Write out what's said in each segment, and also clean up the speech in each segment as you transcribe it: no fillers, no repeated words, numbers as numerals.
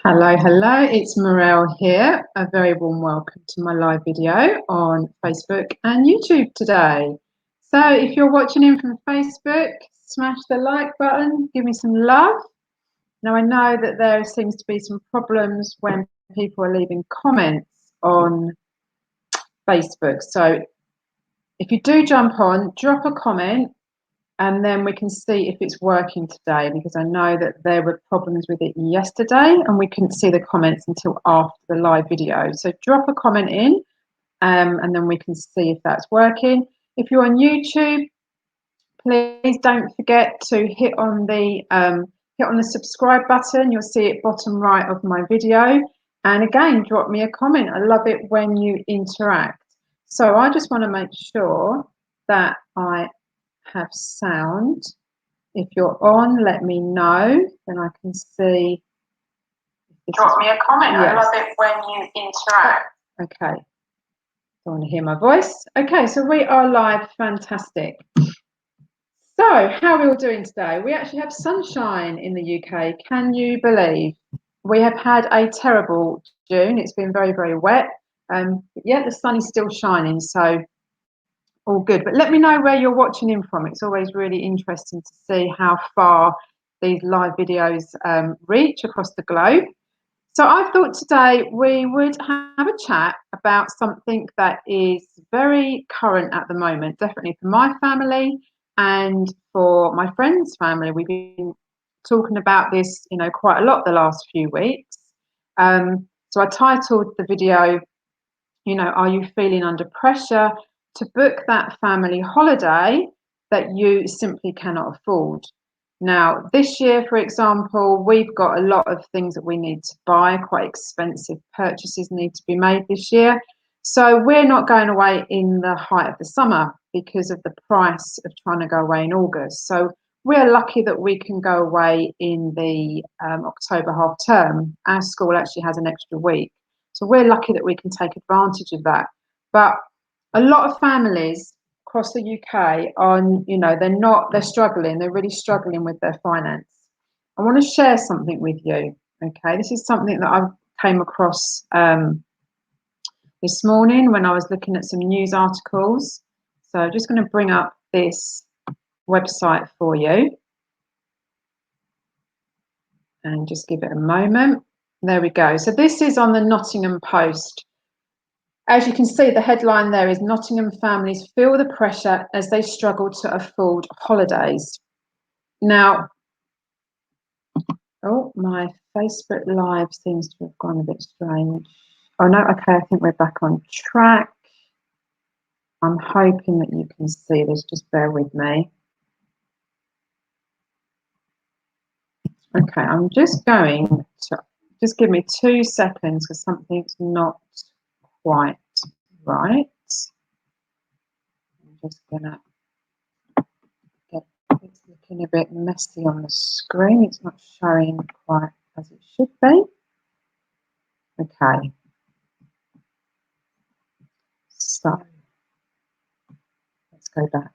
Hello, hello, it's Morel here. A very warm welcome to my live video on Facebook and YouTube today. So if you're watching in from Facebook, smash the like button, give me some love. Now I know that there seems to be some problems when people are leaving comments on Facebook. So if you do jump on, drop a comment and then we can see if it's working today, because I know that there were problems with it yesterday and we couldn't see the comments until after the live video. So drop a comment in and then we can see if that's working. If you're on YouTube, please don't forget to hit on the subscribe button. You'll see it bottom right of my video. And again, drop me a comment. I love it when you interact. So I just want to make sure that I have sound. If you're on, let me know, then I can see. Drop me a comment. Yes. I love it when you interact. Okay. Don't want to hear my voice. Okay, so we are live. Fantastic. So how are we all doing today? We actually have sunshine in the UK. Can you believe? We have had a terrible June. It's been very, very wet. But yet the sun is still shining, so all good. But let me know where you're watching in from. It's always really interesting to see how far these live videos reach across the globe. So I thought today we would have a chat about something that is very current at the moment, definitely for my family and for my friend's family. We've been talking about this, quite a lot the last few weeks. So I titled the video, are you feeling under pressure to book that family holiday that you simply cannot afford? Now, this year, for example, we've got a lot of things that we need to buy. Quite expensive purchases need to be made this year. So we're not going away in the height of the summer because of the price of trying to go away in August. So we're lucky that we can go away in the October half term. Our school actually has an extra week. So we're lucky that we can take advantage of that. But a lot of families across the UK they're struggling. They're really struggling with their finance. I want to share something with you. Okay, this is something that I came across this morning when I was looking at some news articles. So I'm just going to bring up this website for you and just give it a moment. There we go. So this is on the Nottingham Post. As you can see, the headline there is Nottingham families feel the pressure as they struggle to afford holidays. Now, oh, my Facebook Live seems to have gone a bit strange. Oh, no, okay, I think we're back on track. I'm hoping that you can see this. Just bear with me. Okay, I'm just going to, just give me 2 seconds because something's not quite right. I'm just gonna get, it's looking a bit messy on the screen. It's not showing quite as it should be. Okay. So let's go back.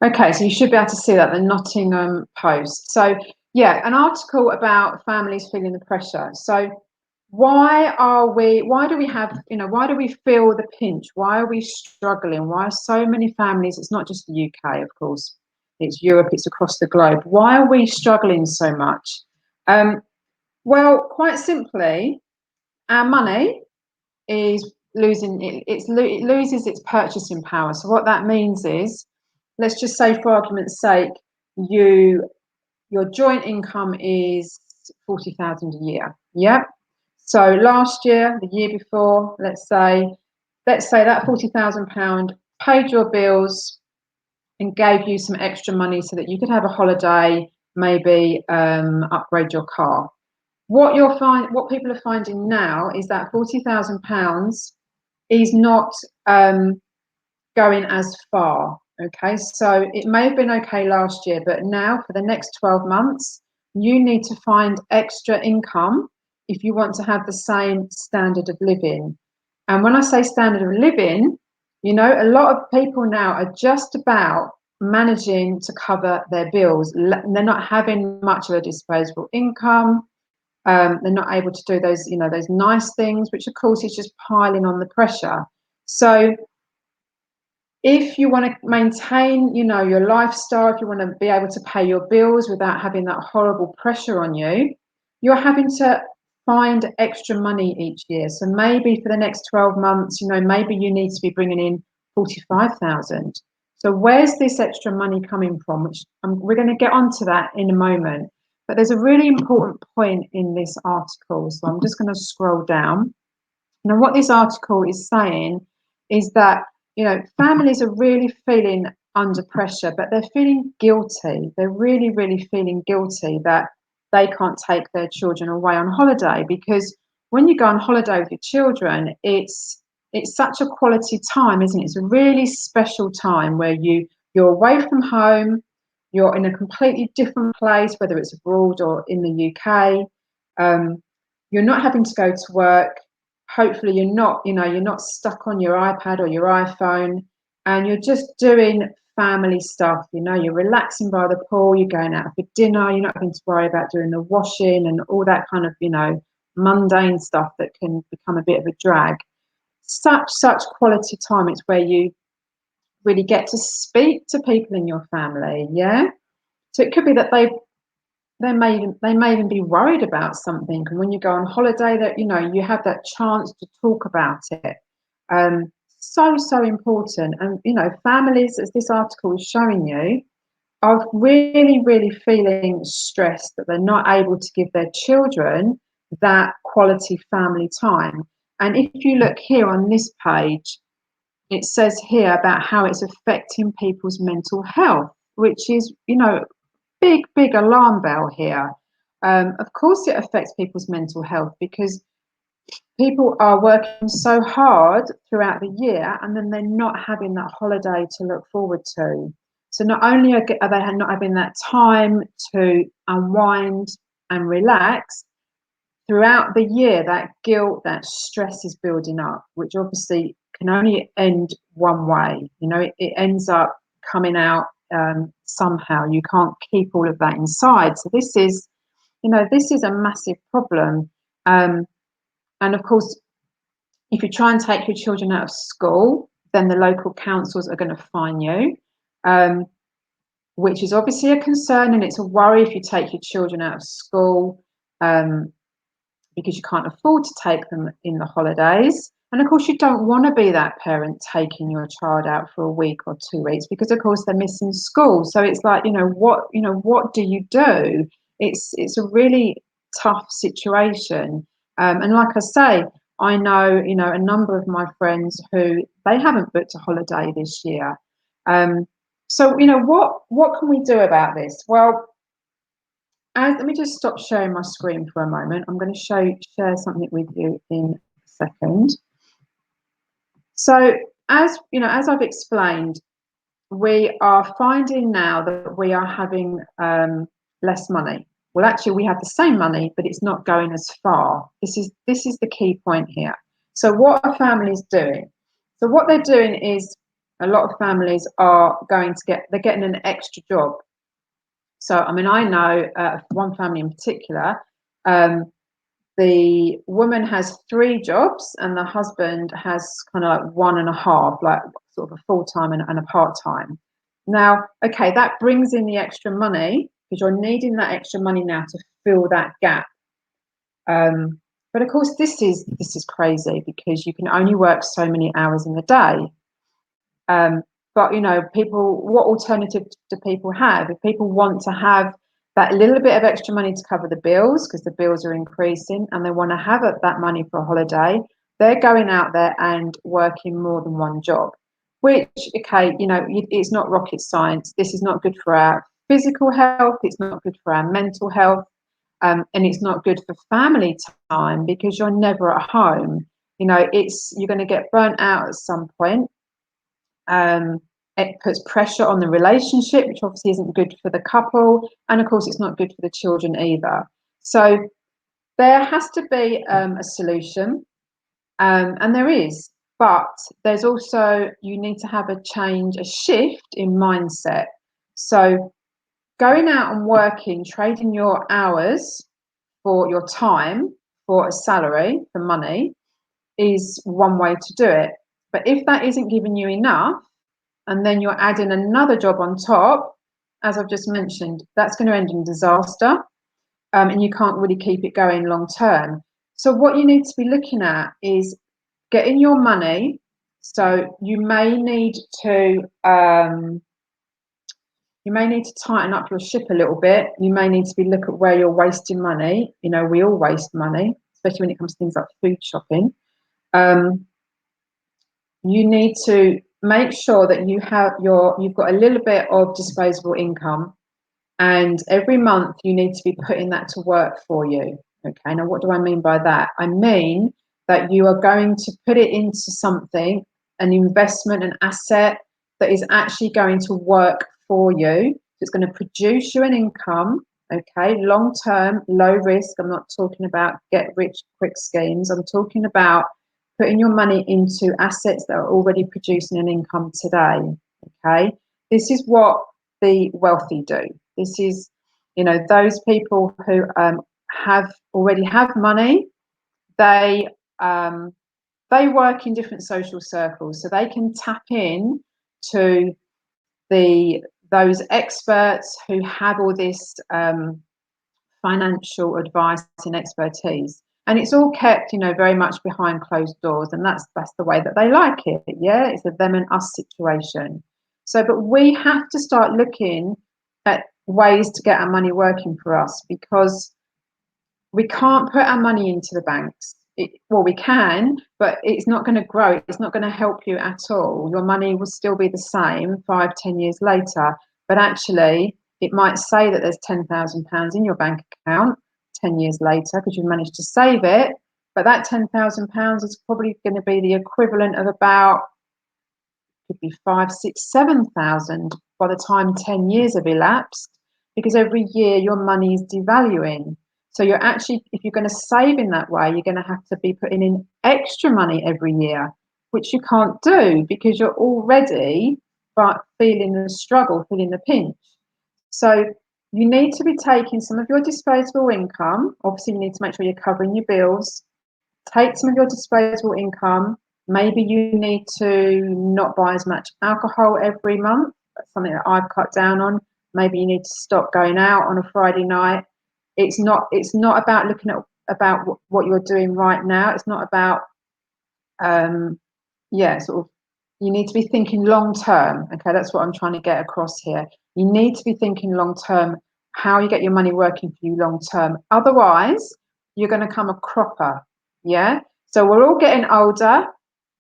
Okay, so you should be able to see that, the Nottingham Post. So yeah, an article about families feeling the pressure. So why do we feel the pinch? Why are we struggling? Why are so many families, it's not just the UK, of course, it's Europe, it's across the globe. Why are we struggling so much? Well, quite simply, our money is losing, it loses its purchasing power. So what that means is, let's just say for argument's sake, your joint income is 40,000 a year. Yeah. So last year, the year before, let's say that £40,000 paid your bills and gave you some extra money so that you could have a holiday, maybe upgrade your car. What people are finding now is that £40,000 is not going as far. Okay, so it may have been okay last year, but now for the next 12 months, you need to find extra income if you want to have the same standard of living. And when I say standard of living, a lot of people now are just about managing to cover their bills. They're not having much of a disposable income. They're not able to do those, those nice things, which of course is just piling on the pressure. So if you want to maintain, your lifestyle, if you want to be able to pay your bills without having that horrible pressure on you, you're having to find extra money each year. So maybe for the next 12 months, maybe you need to be bringing in 45,000. So where's this extra money coming from? Which we're going to get onto that in a moment. But there's a really important point in this article. So I'm just going to scroll down. Now, what this article is saying is that, families are really feeling under pressure, but they're feeling guilty. They're really, really feeling guilty that they can't take their children away on holiday, because when you go on holiday with your children, it's such a quality time, isn't it? It's a really special time where you're away from home, you're in a completely different place, whether it's abroad or in the UK. You're not having to go to work. Hopefully you're not stuck on your iPad or your iPhone, and you're just doing family stuff. You're relaxing by the pool, you're going out for dinner, you're not having to worry about doing the washing and all that kind of mundane stuff that can become a bit of a drag. Such quality time. It's where you really get to speak to people in your family. Yeah, so it could be that they may even be worried about something, and when you go on holiday, that you have that chance to talk about it. So important. And families, as this article is showing you, are really, really feeling stressed that they're not able to give their children that quality family time. And if you look here on this page, it says here about how it's affecting people's mental health, which is big alarm bell here. Of course it affects people's mental health, because people are working so hard throughout the year, and then they're not having that holiday to look forward to. So not only are they not having that time to unwind and relax, throughout the year that guilt, that stress is building up, which obviously can only end one way. It ends up coming out somehow. You can't keep all of that inside. So this is a massive problem. And of course, if you try and take your children out of school, then the local councils are going to fine you, which is obviously a concern, and it's a worry if you take your children out of school, because you can't afford to take them in the holidays. And of course, you don't want to be that parent taking your child out for a week or 2 weeks, because of course they're missing school. So it's like, what do you do? It's a really tough situation. And like I say, I know, a number of my friends who they haven't booked a holiday this year. So, what can we do about this? Well, let me just stop sharing my screen for a moment. I'm going to share something with you in a second. So, as I've explained, we are finding now that we are having less money. Well, actually, we have the same money, but it's not going as far. This is the key point here. So, what are families doing? So, what they're doing is, a lot of families are they're getting an extra job. So, I mean, I know one family in particular. The woman has 3 jobs, and the husband has kind of like 1.5, like sort of a full-time and a part-time. Now, okay, that brings in the extra money, because you're needing that extra money now to fill that gap. But of course, this is crazy, because you can only work so many hours in the day. But people, what alternative do people have? If people want to have that little bit of extra money to cover the bills, because the bills are increasing, and they want to have that money for a holiday, they're going out there and working more than one job. Which, okay, it's not rocket science. This is not good for our physical health. It's not good for our mental health, and it's not good for family time, because you're never at home. You're going to get burnt out at some point. It puts pressure on the relationship, which obviously isn't good for the couple, and of course it's not good for the children either. So there has to be a solution, and there is, but there's also, you need to have a shift in mindset. So going out and working, trading your hours for your time, for a salary, for money, is one way to do it. But if that isn't giving you enough, and then you're adding another job on top, as I've just mentioned, that's going to end in disaster, and you can't really keep it going long term. So what you need to be looking at is getting your money. So you may need to tighten up your ship a little bit. You may need to look at where you're wasting money. You know, we all waste money, especially when it comes to things like food shopping. You need to make sure that you've got a little bit of disposable income, and every month you need to be putting that to work for you. Okay, now what do I mean by that? I mean that you are going to put it into something, an investment, an asset that is actually going to work for you. It's going to produce you an income, okay, long term, low risk. I'm not talking about get rich quick schemes. I'm talking about putting your money into assets that are already producing an income today, okay? This is what the wealthy do. This is, you know, those people who already have money. They work in different social circles, so they can tap in to those experts who have all this financial advice and expertise. And it's all kept, you know, very much behind closed doors, and that's the way that they like it. Yeah, it's a them and us situation. So, but we have to start looking at ways to get our money working for us, because we can't put our money into the banks. Well, we can, but it's not going to grow. It's not going to help you at all. Your money will still be the same 5-10 years later, but actually it might say that there's £10,000 in your bank account 10 years later because you've managed to save it, but that £10,000 is probably going to be the equivalent of about, could be 5, 6, 7,000 by the time 10 years have elapsed, because every year your money is devaluing. So you're actually, if you're going to save in that way, you're going to have to be putting in extra money every year, which you can't do because you're already feeling the struggle, feeling the pinch. So you need to be taking some of your disposable income. Obviously, you need to make sure you're covering your bills. Take some of your disposable income. Maybe you need to not buy as much alcohol every month. That's something that I've cut down on. Maybe you need to stop going out on a Friday night. It's not about looking at about what you're doing right now. It's not about sort of, you need to be thinking long term. Okay, that's what I'm trying to get across here. You need to be thinking long term, how you get your money working for you long term. Otherwise, you're going to come a cropper. Yeah. So we're all getting older.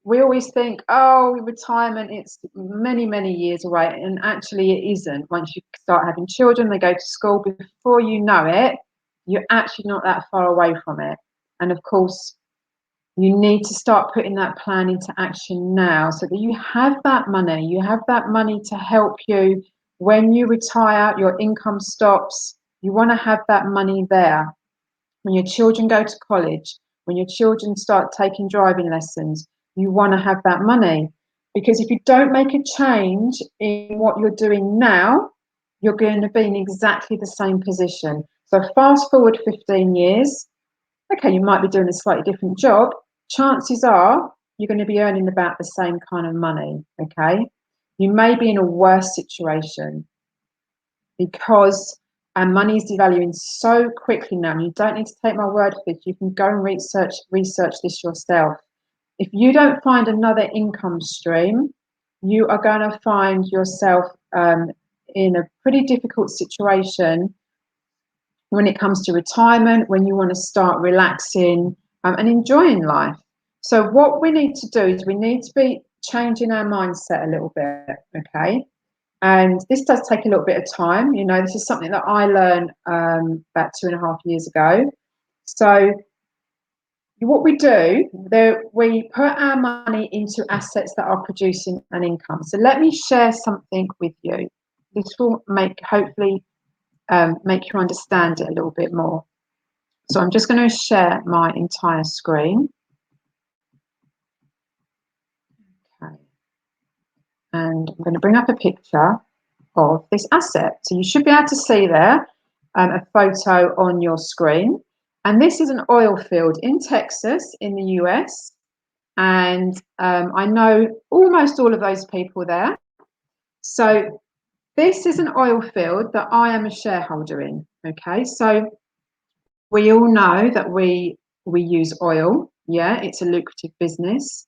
We always think, oh, retirement, it's many, many years away. And actually it isn't. Once you start having children, they go to school, before you know it, you're actually not that far away from it. And of course, you need to start putting that plan into action now so that you have that money. You have that money to help you when you retire, your income stops. You want to have that money there. When your children go to college, when your children start taking driving lessons, you want to have that money. Because if you don't make a change in what you're doing now, you're going to be in exactly the same position. So fast forward 15 years, okay, you might be doing a slightly different job. Chances are you're going to be earning about the same kind of money, okay? You may be in a worse situation because our money is devaluing so quickly now. You don't need to take my word for this. You can go and research this yourself. If you don't find another income stream, you are going to find yourself in a pretty difficult situation when it comes to retirement, when you want to start relaxing and enjoying life. So what we need to do is we need to be changing our mindset a little bit, okay? And this does take a little bit of time. You know, this is something that I learned about 2.5 years ago. So what we do, we put our money into assets that are producing an income. So let me share something with you. This will hopefully make you understand it a little bit more. So I'm just going to share my entire screen. Okay. And I'm going to bring up a picture of this asset. So you should be able to see there a photo on your screen. And this is an oil field in Texas in the US. And I know almost all of those people there. So this is an oil field that I am a shareholder in. Okay, so we all know that we use oil. Yeah, it's a lucrative business.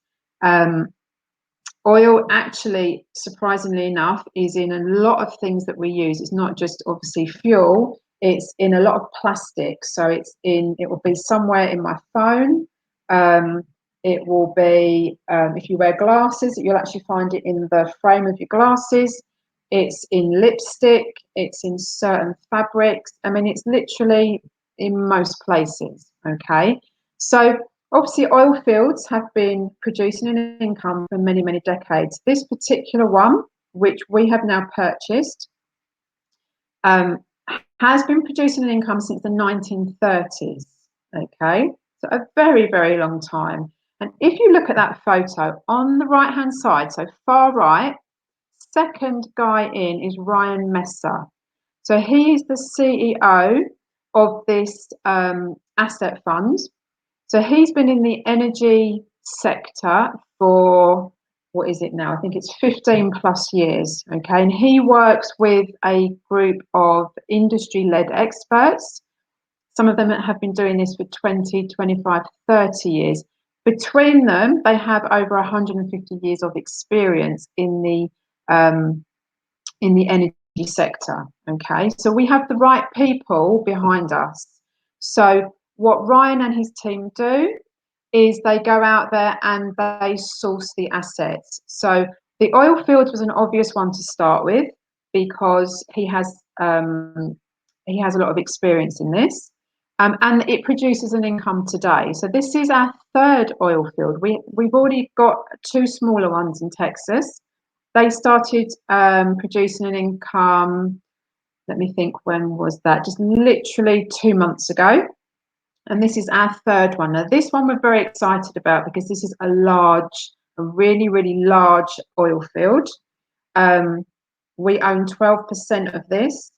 Oil actually, surprisingly enough, is in a lot of things that we use. It's not just obviously fuel, it's in a lot of plastic. So it will be somewhere in my phone. It will be, if you wear glasses, you'll actually find it in the frame of your glasses. It's in lipstick, it's in certain fabrics. I mean, it's literally in most places, okay? So obviously, oil fields have been producing an income for many, many decades. This particular one, which we have now purchased, has been producing an income since the 1930s. Okay, so a very, very long time. And if you look at that photo on the right-hand side, so far right, second guy in is Ryan Messer. So he is the CEO of this asset fund. So he's been in the energy sector for, what is it now? I think it's 15 plus years. Okay. And he works with a group of industry led experts. Some of them have been doing this for 20, 25, 30 years. Between them, they have over 150 years of experience in the energy sector. Okay. So we have the right people behind us. So what Ryan and his team do is they go out there and they source the assets. So the oil field was an obvious one to start with because he has a lot of experience in this, and it produces an income today. So this is our third oil field. We've already got two smaller ones in Texas. They started producing an income. Let me think. When was that? Just literally 2 months ago. And this is our third one. Now, this one we're very excited about because this is a really, really large oil field. We own 12% of this.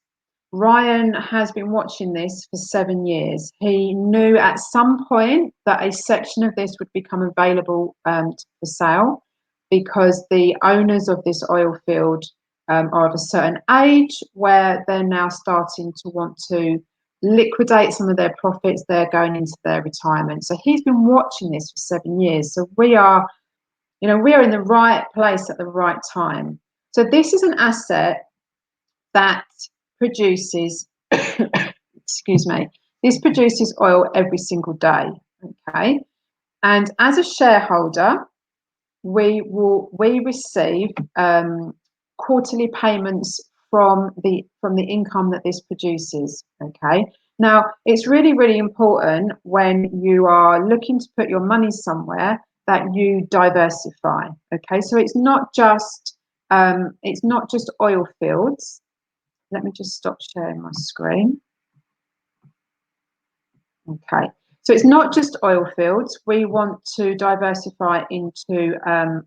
Ryan has been watching this for 7 years. He knew at some point that a section of this would become available for sale because the owners of this oil field are of a certain age where they're now starting to want to liquidate some of their profits. They're going into their retirement. So he's been watching this for 7 years. So we are in the right place at the right time. So this is an asset that produces, excuse me, this produces oil every single day. Okay. And as a shareholder, we receive quarterly payments from the income that this produces. Okay. Now it's really, really important when you are looking to put your money somewhere that you diversify. Okay. So it's not just oil fields. Let me just stop sharing my screen. Okay. So it's not just oil fields. We want to diversify into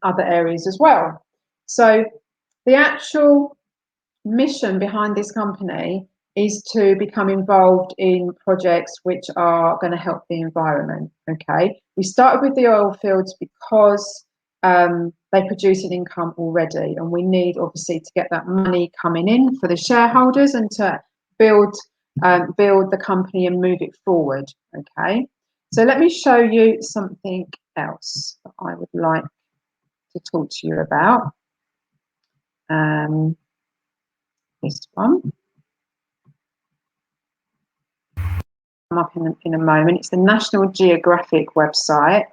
other areas as well. So the actual mission behind this company is to become involved in projects which are going to help the environment. Okay. We started with the oil fields because they produce an income already, and we need obviously to get that money coming in for the shareholders and to build the company and move it forward. Okay. So let me show you something else that I would like to talk to you about. This one. Come up in a moment. It's the National Geographic website.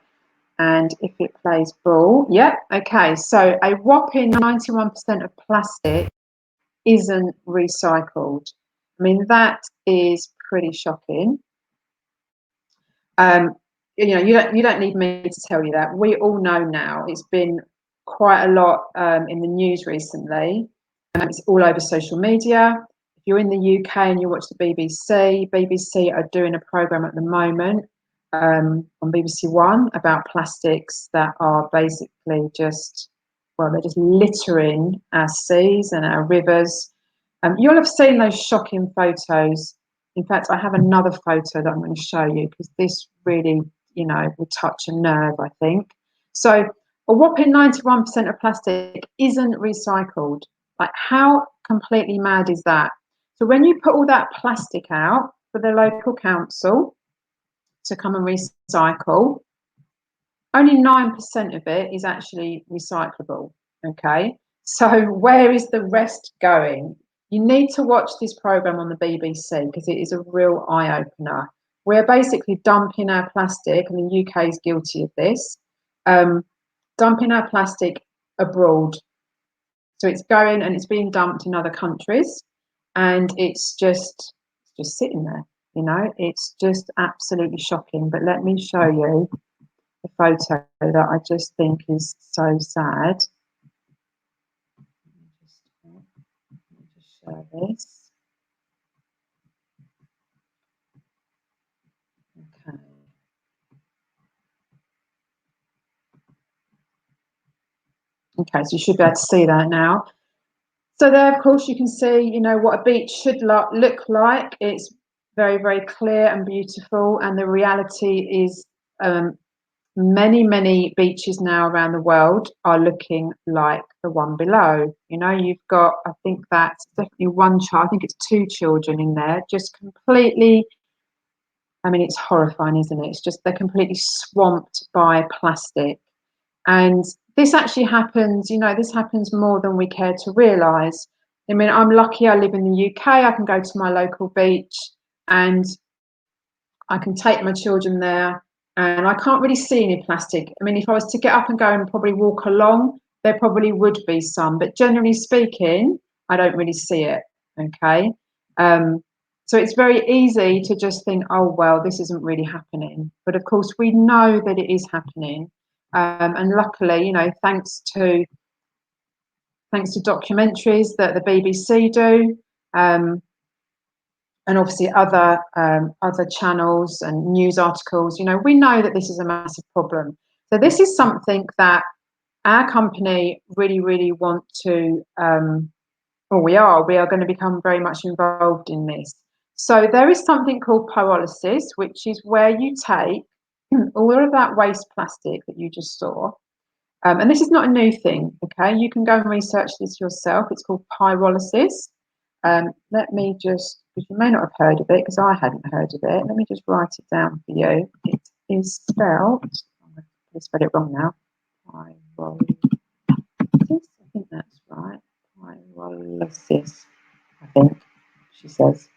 And if it plays ball, yeah, okay. So a whopping 91% of plastic isn't recycled. I mean, that is pretty shocking. You don't need me to tell you that. We all know now. It's been quite a lot in the news recently. It's all over social media. If you're in the UK and you watch the BBC are doing a programme at the moment on BBC One about plastics that are basically they're just littering our seas and our rivers. You'll have seen those shocking photos In fact, I have another photo that I'm going to show you because this really, will touch a nerve, I think. So a whopping 91% of plastic isn't recycled. Like, how completely mad is that? So when you put all that plastic out for the local council to come and recycle, only 9% of it is actually recyclable. Okay, so where is the rest going? You need to watch this program on the BBC because it is a real eye-opener. We're basically dumping our plastic, and the UK is guilty of this, dumping our plastic abroad. So it's going and it's being dumped in other countries, and it's just sitting there. It's just absolutely shocking. But let me show you a photo that I just think is so sad. Let me just share this. Okay. Okay, so you should be able to see that now. So there, of course, you can see, what a beach should look like. It's very, very clear and beautiful, and the reality is many, many beaches now around the world are looking like the one below. You've got, I think that's definitely one child, I think it's two children in there, just completely, it's horrifying, isn't it? It's just, they're completely swamped by plastic. And this actually happens, this happens more than we care to realise. I'm lucky I live in the UK, I can go to my local beach and I can take my children there and I can't really see any plastic. If I was to get up and go and probably walk along, there probably would be some, but generally speaking, I don't really see it, okay? So it's very easy to just think, oh, well, this isn't really happening. But of course, we know that it is happening. And luckily, thanks to documentaries that the BBC do, and obviously other channels and news articles, we know that this is a massive problem. So this is something that our company really, really want to, we are going to become very much involved in this. So there is something called pyrolysis, which is where you take all of that waste plastic that you just saw, and this is not a new thing, okay? You can go and research this yourself. It's called pyrolysis. Let me just, because you may not have heard of it, because I hadn't heard of it. Let me just write it down for you. It is spelled, I'm going to spell it wrong now. Pyrolysis, I think that's right. Pyrolysis, I think she says.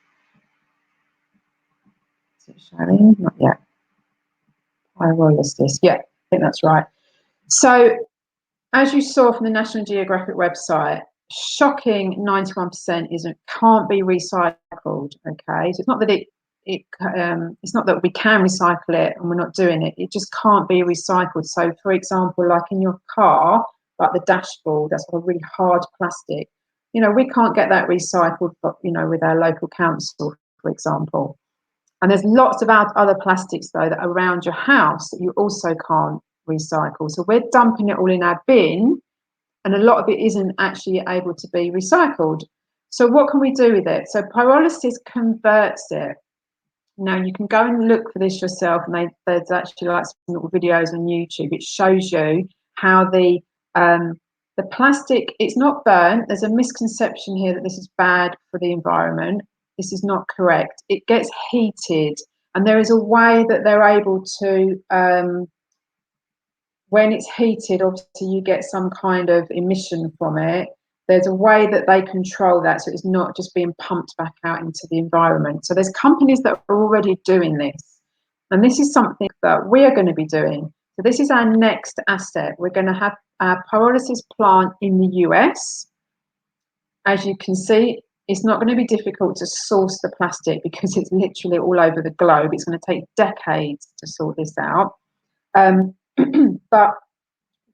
Is it showing? Not yet. Pyrolysis, yeah, I think that's right. So, as you saw from the National Geographic website, shocking 91% can't be recycled. Okay, so it's not that it's not that we can recycle it and we're not doing it. It just can't be recycled. So, for example, like in your car, like the dashboard, that's a really hard plastic. We can't get that recycled, but with our local council, for example. And there's lots of other plastics though that are around your house that you also can't recycle. So we're dumping it all in our bin, and a lot of it isn't actually able to be recycled. So what can we do with it? So pyrolysis converts it. Now you can go and look for this yourself, and there's actually like some little videos on YouTube. It shows you how the plastic, it's not burnt. There's a misconception here that this is bad for the environment. This is not correct. It gets heated, and there is a way that they're able to, when it's heated, obviously you get some kind of emission from it. There's a way that they control that, so it's not just being pumped back out into the environment. So there's companies that are already doing this, and this is something that we are going to be doing. So this is our next asset. We're going to have our pyrolysis plant in the US. As you can see, it's not going to be difficult to source the plastic because it's literally all over the globe. It's going to take decades to sort this out. But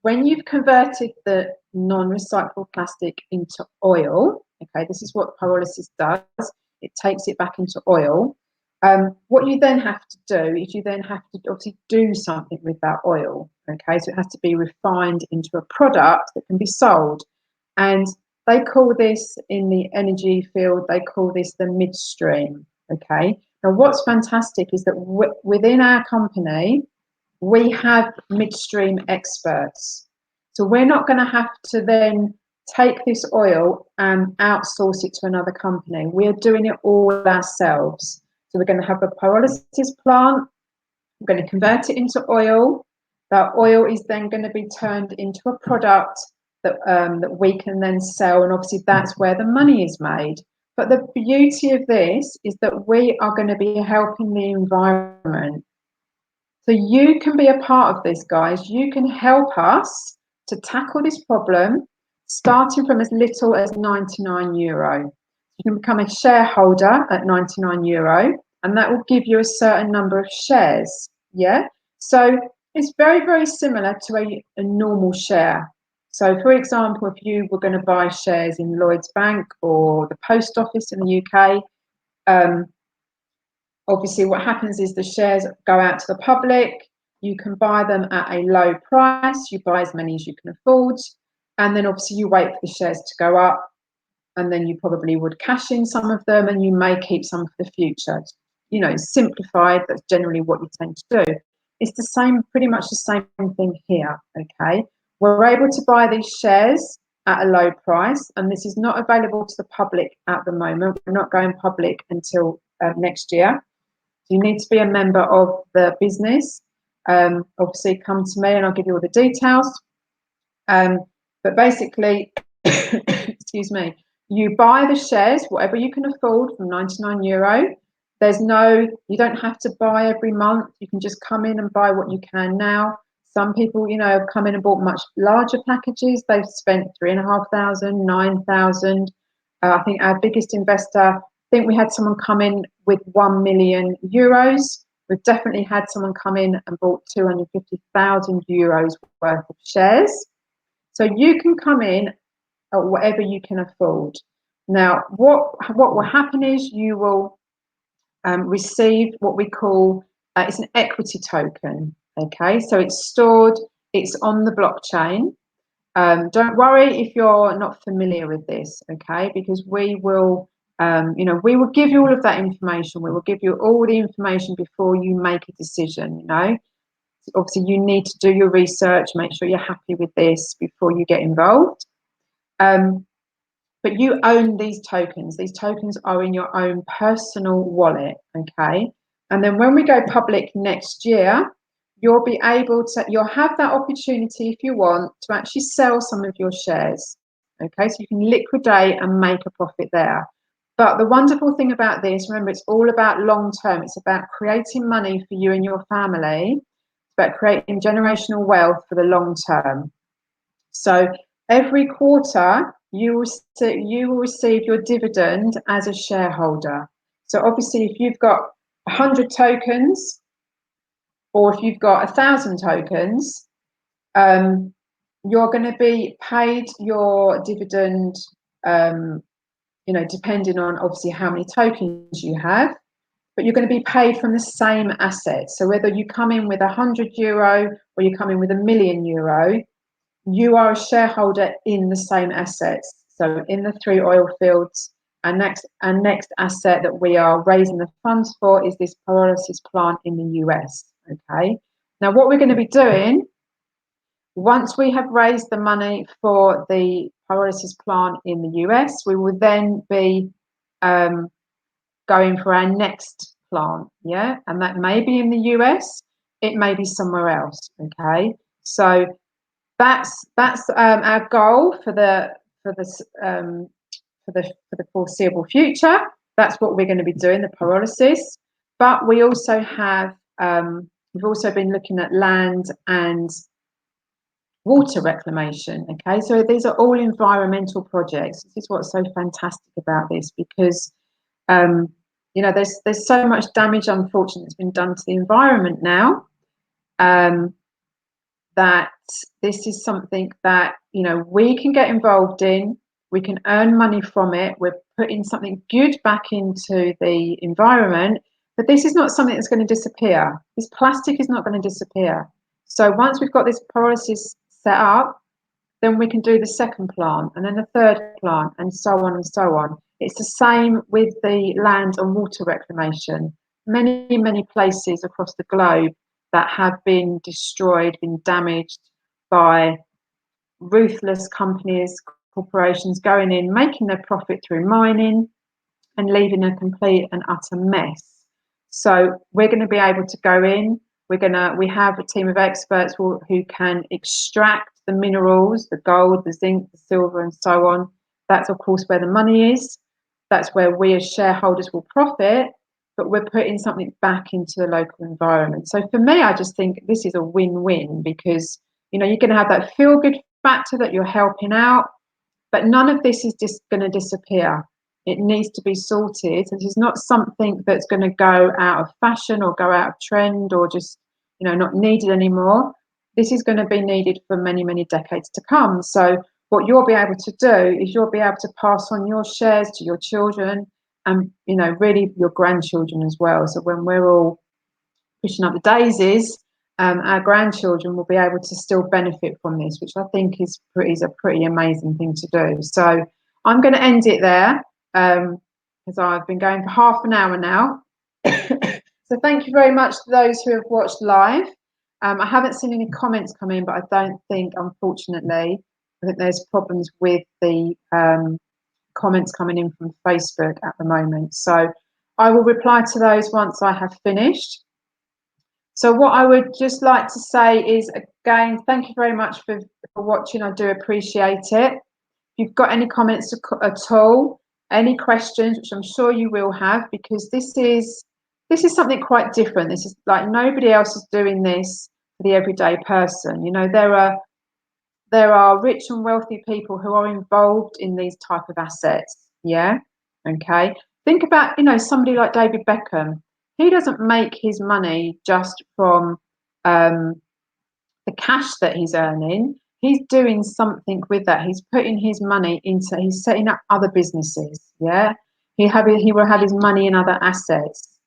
when you've converted the non-recyclable plastic into oil, okay, this is what pyrolysis does. It takes it back into oil. What you then have to do is you then have to obviously do something with that oil, okay? So it has to be refined into a product that can be sold. And they call this, in the energy field, they call this the midstream, Okay. Now, what's fantastic is that within our company, we have midstream experts. So we're not going to have to then take this oil and outsource it to another company. We're doing it all ourselves. So we're going to have a pyrolysis plant. We're going to convert it into oil. That oil is then going to be turned into a product that we can then sell, and obviously that's where the money is made. But the beauty of this is that we are going to be helping the environment. So you can be a part of this, guys. You can help us to tackle this problem, starting from as little as €99. You can become a shareholder at €99, and that will give you a certain number of shares. Yeah. So it's very, very similar to a normal share. So, for example, if you were going to buy shares in Lloyds Bank or the post office in the UK, obviously what happens is the shares go out to the public. You can buy them at a low price. You buy as many as you can afford. And then obviously you wait for the shares to go up. And then you probably would cash in some of them, and you may keep some for the future. You know, simplified, that's generally what you tend to do. It's the same, pretty much the same thing here, okay? We're able to buy these shares at a low price, and this is not available to the public at the moment. We're not going public until next year. You need to be a member of the business. Obviously, come to me and I'll give you all the details. But basically, excuse me, you buy the shares, whatever you can afford, from €99. You don't have to buy every month. You can just come in and buy what you can now. Some people, have come in and bought much larger packages. They've spent 3,500, 9,000. I think our biggest investor, I think we had someone come in with €1 million. We've definitely had someone come in and bought €250,000 worth of shares. So you can come in at whatever you can afford. Now, what will happen is you will receive what we call, it's an equity token. Okay, so it's stored, it's on the blockchain. Don't worry if you're not familiar with this, okay, because we will give you all of that information. We will give you all the information before you make a decision. Obviously you need to do your research, make sure you're happy with this before you get involved. But you own these tokens. These tokens are in your own personal wallet, okay? And then when we go public next year, you'll have that opportunity, if you want, to actually sell some of your shares, okay? So you can liquidate and make a profit there. But the wonderful thing about this, remember, it's all about long term. It's about creating money for you and your family. It's about creating generational wealth for the long term. So every quarter, you will receive your dividend as a shareholder. So obviously, if you've got 100 tokens, or if you've got 1,000 tokens, you're going to be paid your dividend, depending on obviously how many tokens you have, but you're going to be paid from the same asset. So whether you come in with €100 or you come in with €1 million, you are a shareholder in the same assets. So in the 3 oil fields, our next asset that we are raising the funds for is this pyrolysis plant in the US. Okay. Now what we're going to be doing, once we have raised the money for the pyrolysis plant in the US, we will then be going for our next plant. Yeah, and that may be in the US, it may be somewhere else. Okay, so that's our goal for the foreseeable future. That's what we're going to be doing, the pyrolysis. But we also have we've also been looking at land and water reclamation. Okay, so these are all environmental projects. This is what's so fantastic about this, because there's so much damage, unfortunately, that's been done to the environment now. That this is something that we can get involved in. We can earn money from it. We're putting something good back into the environment, but this is not something that's going to disappear. This plastic is not going to disappear. So once we've got this pyrolysis set up, then we can do the second plant and then the third plant, and so on and so on. It's the same with the land and water reclamation. Many places across the globe that have been destroyed, been damaged by ruthless companies, corporations going in, making their profit through mining and leaving a complete and utter mess. So we're going to be able to go in. We have a team of experts who can extract the minerals, the gold, the zinc, the silver, and so on. That's of course where the money is. That's where we as shareholders will profit, but we're putting something back into the local environment. So for me, I just think this is a win-win, because you're going to have that feel-good factor that you're helping out, but none of this is just going to disappear. It needs to be sorted. This is not something that's going to go out of fashion or go out of trend or just not needed anymore. This is going to be needed for many decades to come. So what you'll be able to do is you'll be able to pass on your shares to your children and really your grandchildren as well. So when we're all pushing up the daisies, our grandchildren will be able to still benefit from this, which I think is a pretty amazing thing to do. So I'm going to end it there, because I've been going for half an hour now. So thank you very much to those who have watched live. I haven't seen any comments come in, but I don't think, unfortunately, I think there's problems with the comments coming in from Facebook at the moment. So I will reply to those once I have finished. So what I would just like to say is, again, thank you very much for watching. I do appreciate it. If you've got any comments at all, any questions, which I'm sure you will have, because this is something quite different. This is like nobody else is doing this for the everyday person. There are rich and wealthy people who are involved in these type of assets. Yeah. Okay. Think about, somebody like David Beckham. He doesn't make his money just from the cash that he's earning. He's doing something with that. He's putting his money he's setting up other businesses. Yeah. He will have his money in other assets.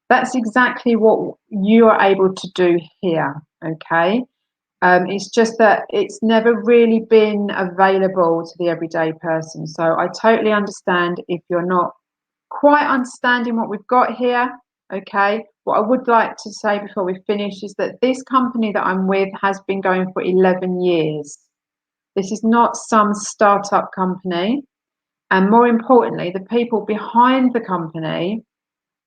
That's exactly what you are able to do here. Okay. It's just that it's never really been available to the everyday person. So I totally understand if you're not quite understanding what we've got here. Okay, what I would like to say before we finish is that this company that I'm with has been going for 11 years. This is not some startup company. And more importantly, the people behind the company,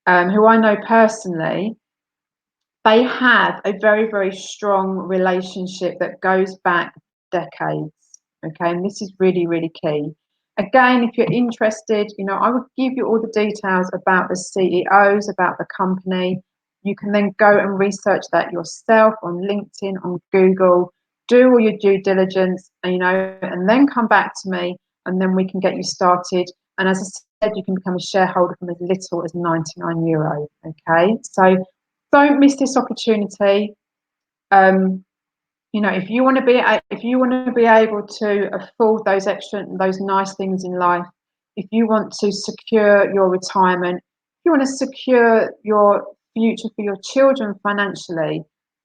who I know personally, they have a very strong relationship that goes back decades. Okay, and this is really key. Again, if you're interested, I would give you all the details about the CEOs, about the company. You can then go and research that yourself on LinkedIn, on Google, do all your due diligence, and then come back to me, and then we can get you started. And as I said, you can become a shareholder from as little as €99. Okay, so don't miss this opportunity. If you want to be able to afford those nice things in life, if you want to secure your retirement, if you want to secure your future for your children financially,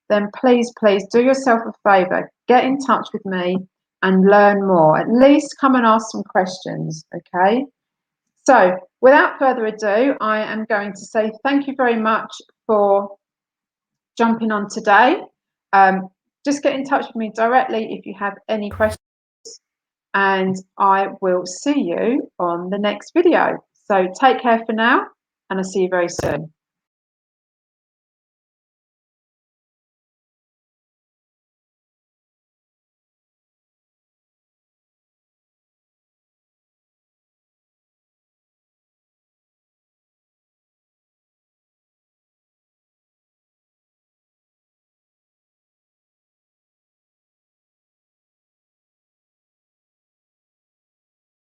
then please do yourself a favor, get in touch with me and learn more. At least come and ask some questions. Okay. So without further ado, I am going to say thank you very much for jumping on today. Just get in touch with me directly if you have any questions, and I will see you on the next video. So take care for now, and I'll see you very soon.